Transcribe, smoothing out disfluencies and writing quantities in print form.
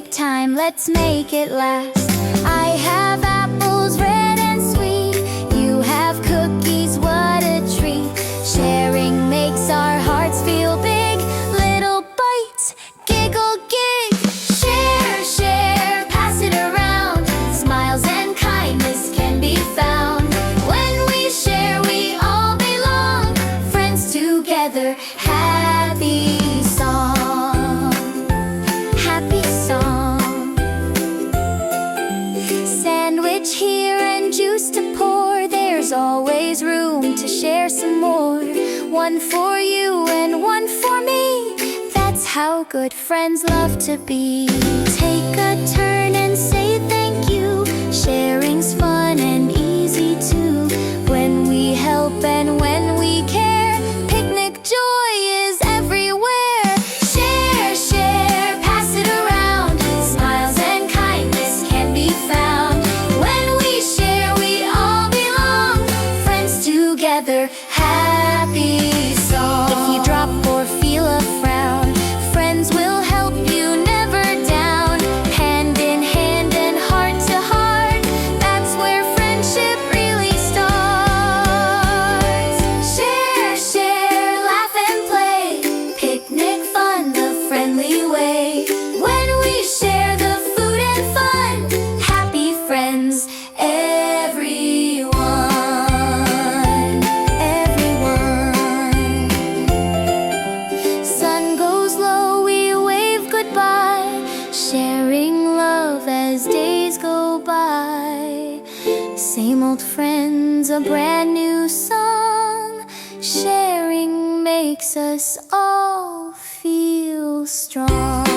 picnic time, let's make it last. I have apples red and sweet, you have cookies, what a treat. Sharing makes our hearts feel big, little bites, giggle gig. Share, share, pass it around, smiles and kindness can be found. When we share we all belong, friends together, happy song, happy song. Sandwich here and juice to pour, there's always room to share some more. One for you and one for me, that's how good friends love to be. Take a turn and say thank you, sharing's fun and easy too. When we help and when we care, picnic joy is everywhere. Share, share, pass it around, smiles and kindness can be found. When we share we all belong, friends together, happy song. If you drop or feel a frown, friends will help you never down. Hand in hand and heart to heart, that's where friendship really starts. Share, share, laugh and play, picnic fun the friendly way. When we share the food and fun, happy friends, everyone, everyone. Sun goes low, we wave goodbye, sharing love as days go by. Same old friends, a brand new song, sharing makes us all feel strong.